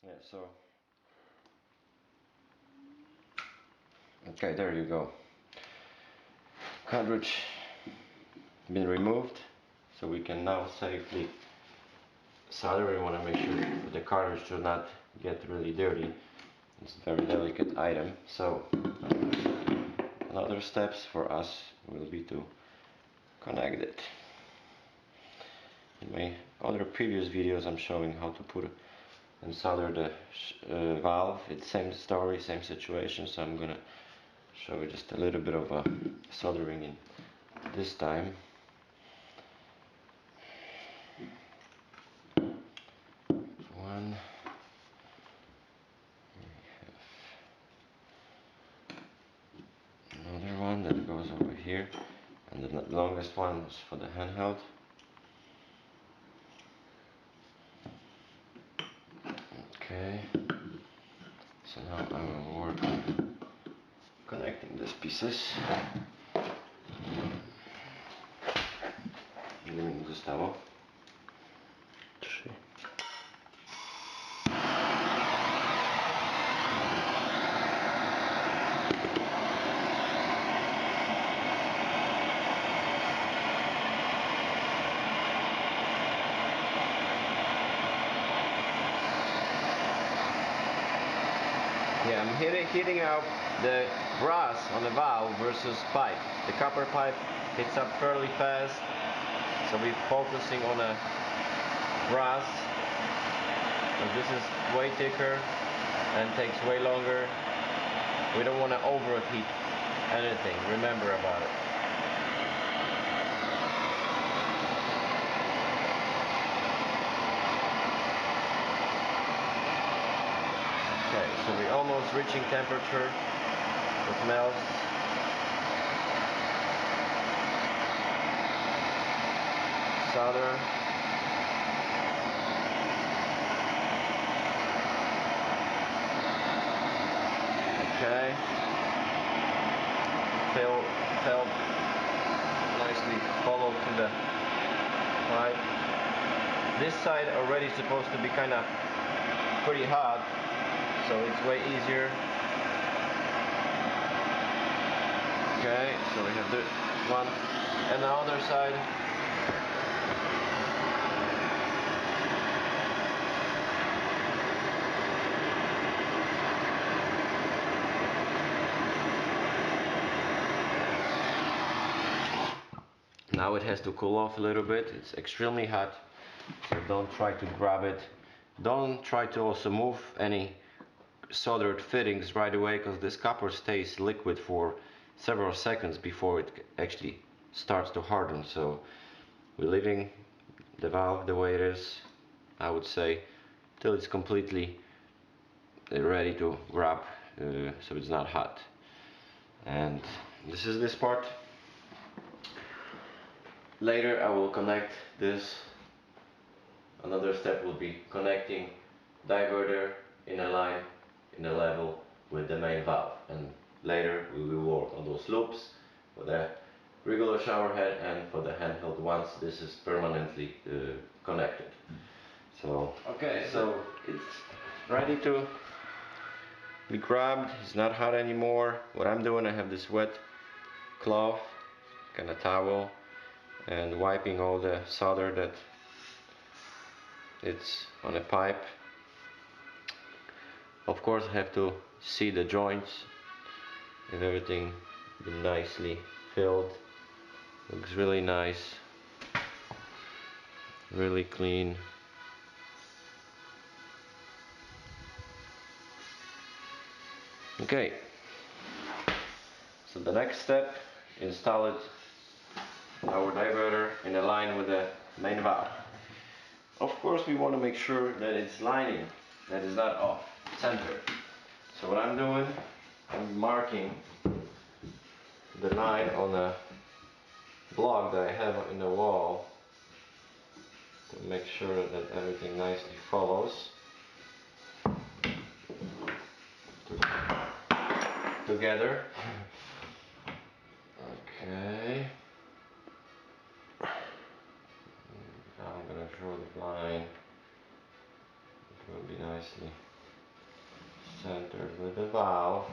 Yeah, so okay, there you go. Cartridge been removed, so we can now safely solder. We want to make sure the cartridge do not get really dirty. It's a very delicate item, so another steps for us will be to connect it. In my other previous videos I'm showing how to put and solder the valve. It's same story, same situation, so I'm gonna show you just a little bit of soldering in this time. One. Another one that goes over here, and the longest one is for the handheld. Okay, so now I will work on connecting these pieces. Ile mi zostało? 3. Yeah, I'm heating up the brass on the valve versus pipe. The copper pipe heats up fairly fast, so we're focusing on the brass. But this is way thicker and takes way longer. We don't want to overheat anything, remember about it. Okay, so we're almost reaching temperature. It melts. Solder. Okay. Felt nicely followed to the pipe. This side already supposed to be kind of pretty hot, so it's way easier. Okay, so we have the one and the other side. Now it has to cool off a little bit. It's extremely hot, so don't try to grab it. Don't try to also move any soldered fittings right away, because this copper stays liquid for several seconds before it actually starts to harden. So we're leaving the valve the way it is, I would say, till it's completely ready to grab, so it's not hot. And this is this part. Later I will connect this. Another step will be connecting diverter in a line, in a level with the main valve, and later we will work on those loops for the regular shower head and for the handheld once this is permanently connected. So okay, so it's ready to be grabbed. It's not hot anymore. What I'm doing, I have this wet cloth, kind of towel, and wiping all the solder that it's on a pipe. Of course I have to see the joints if everything been nicely filled. Looks really nice, really clean. Okay, so the next step, install it, our diverter in a line with the main valve. Of course we want to make sure that it's lining, that is not off center. So what I'm doing, I'm marking the line on a block that I have in the wall to make sure that everything nicely follows together. Okay. Now I'm gonna draw the line. It will be nicely centered with the valve,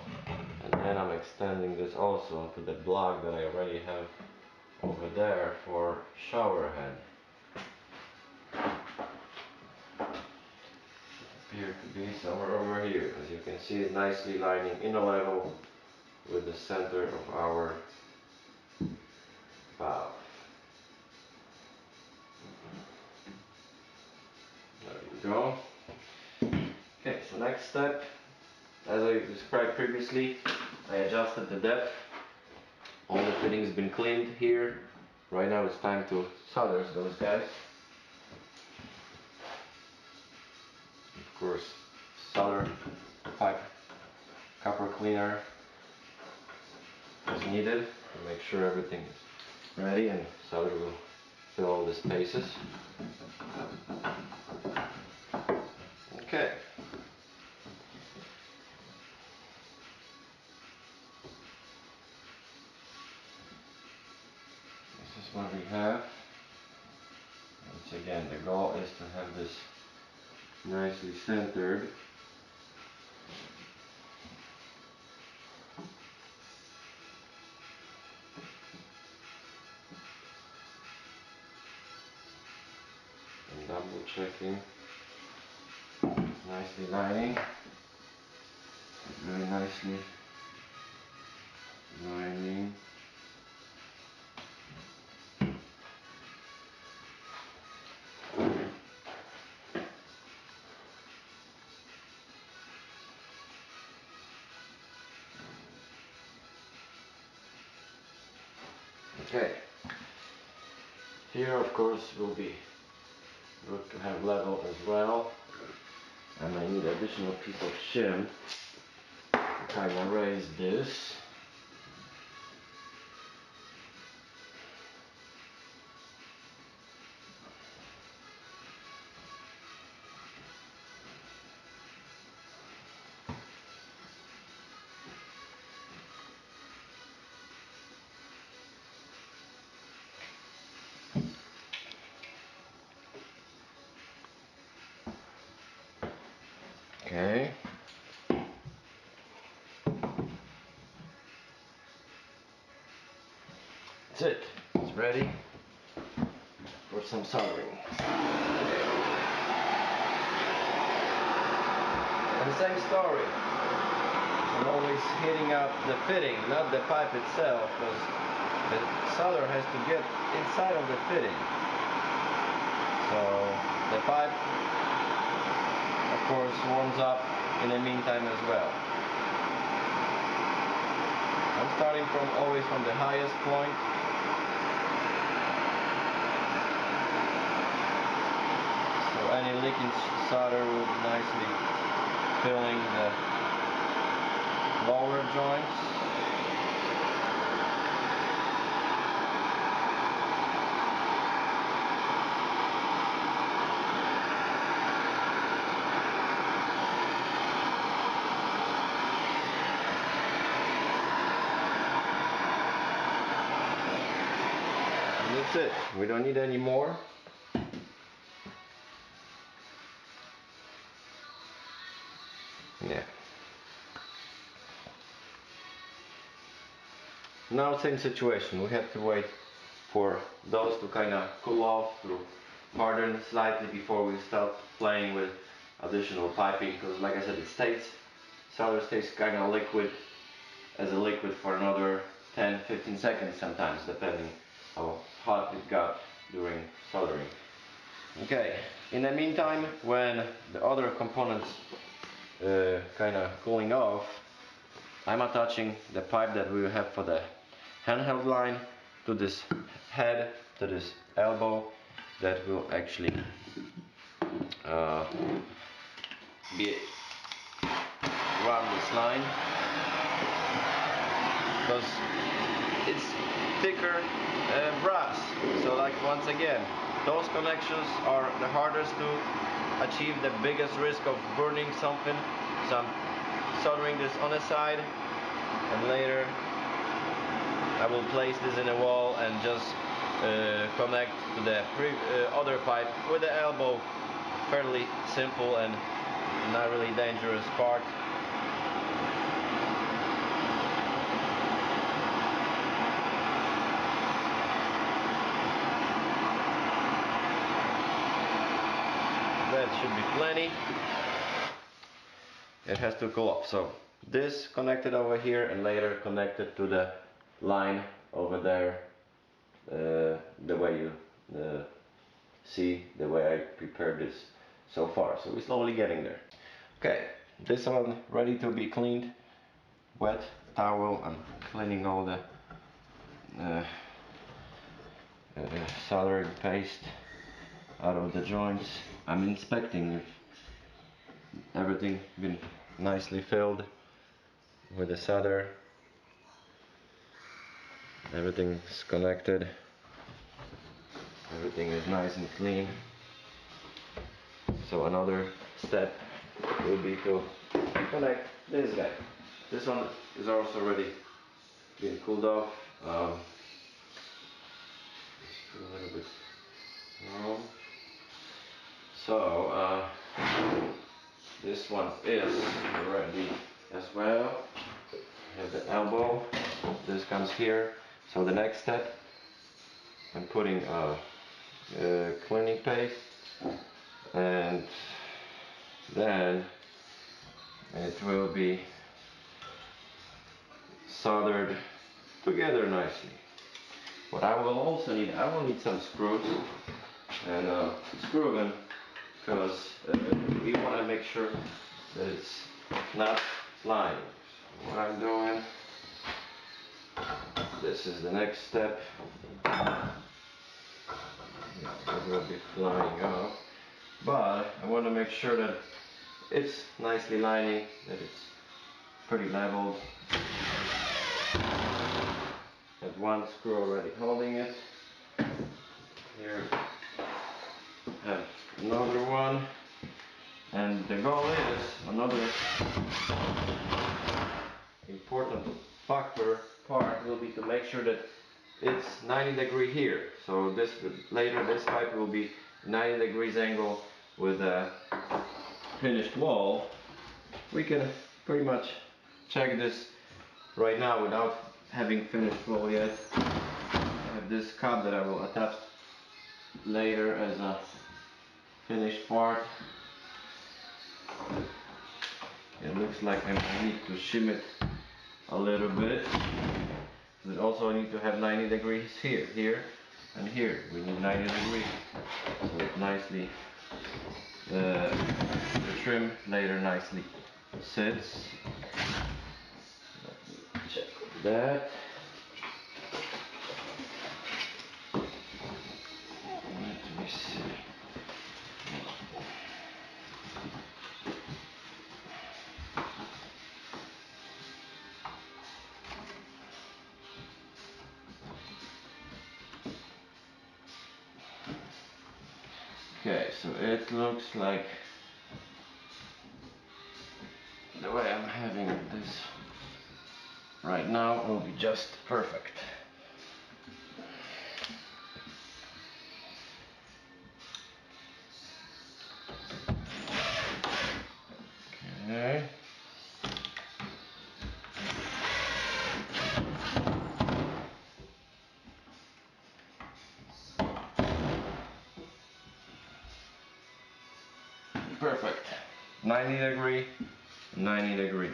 and then I'm extending this also to the block that I already have over there for shower head. Appear to be somewhere over here, as you can see it nicely lining in a level with the center of our valve. There you go. Okay, so next step, as I described previously, I adjusted the depth. All the fittings been cleaned here. Right now it's time to solder those guys. Of course, solder pipe copper cleaner is needed to make sure everything is ready, and solder will fill all the spaces. Okay. This is what we have. Once again, the goal is to have this nicely centered. And double checking. Nicely lining. Very nicely lining. Okay. Here of course will be good to have level as well. And I need additional piece of shim to kind of raise this. Okay. That's it. It's ready for some soldering. And same story. I'm always heating up the fitting, not the pipe itself, because the solder has to get inside of the fitting. So the pipe, of course, warms up in the meantime as well. I'm starting always from the highest point. So any leaking solder will be nicely filling the lower joints. And that's it. We don't need any more. Yeah. Now same situation, we have to wait for those to kind of cool off, to harden slightly before we start playing with additional piping, because like I said, solder stays kind of liquid as a liquid for another 10-15 seconds sometimes, depending how hot it got during soldering. Okay, in the meantime, when the other components kind of cooling off, I'm attaching the pipe that we will have for the handheld line to this head, to this elbow that will actually run this line, because it's thicker brass. So like once again, those connections are the hardest to achieve, the biggest risk of burning something. So I'm soldering this on the side, and later I will place this in a wall and just connect to the other pipe with the elbow. Fairly simple and not really dangerous part. it should be plenty. It has to cool off. So this connected over here and later connected to the line over there, the way you see the way I prepared this so far. So we're slowly getting there. Okay, this one ready to be cleaned. Wet towel. I'm cleaning all the soldering paste out of the joints. I'm inspecting if everything been nicely filled with the solder. Everything is connected. Everything is nice and clean. So another step will be to connect this guy. This one is also already been cooled off. A little bit warm. So this one is ready as well. Have the elbow. This comes here. So the next step, I'm putting cleaning paste, and then it will be soldered together nicely. What I will also need, I will need some screws and screw them, because we want to make sure that it's not flying. So what I'm doing, this is the next step. It will be flying off, but I want to make sure that it's nicely lining, that it's pretty leveled. Have one screw already holding it. Here have another one, and the goal is, another important part will be to make sure that it's 90 degrees here. So this later this pipe will be 90 degrees angle with a finished wall. We can pretty much check this right now without having finished wall yet. I have this cup that I will attach later as a finished part. It looks like I need to shim it a little bit. But also I need to have 90 degrees here, and here. We need 90 degrees. So it nicely, the trim later nicely sits. Let me check that. Let me see. Okay, so it looks like the way I'm having this right now will be just perfect. Okay. Perfect. 90 degree, 90 degree.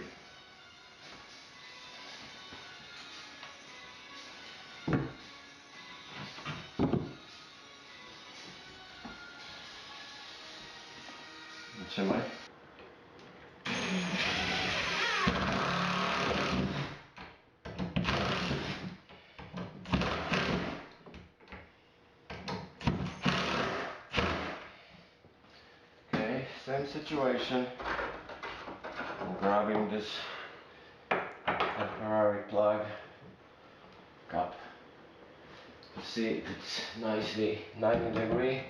Shall I? Okay, same situation. I'm grabbing this temporary plug cup. You see, it's nicely 90 degree.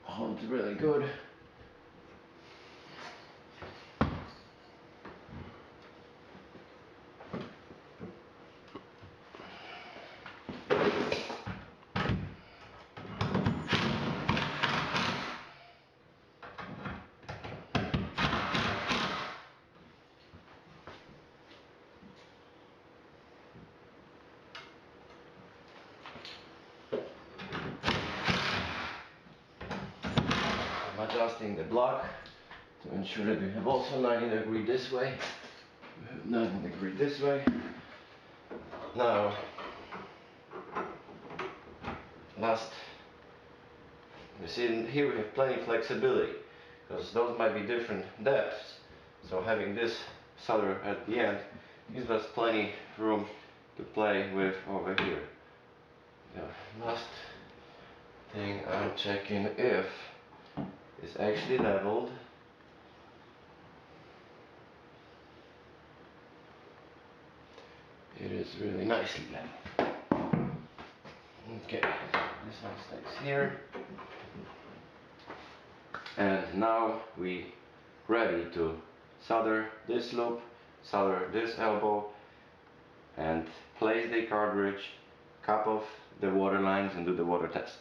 Holds really good. adjusting the block to ensure that we have also 90° this way. We have 90° this way. Now, you see here we have plenty of flexibility because those might be different depths. So having this solder at the end gives us plenty room to play with over here. The last thing I'm checking if it's actually leveled. It is really nicely leveled. Okay, this one stays here. And now we ready to solder this loop, solder this elbow, and place the cartridge, cap off the water lines and do the water test.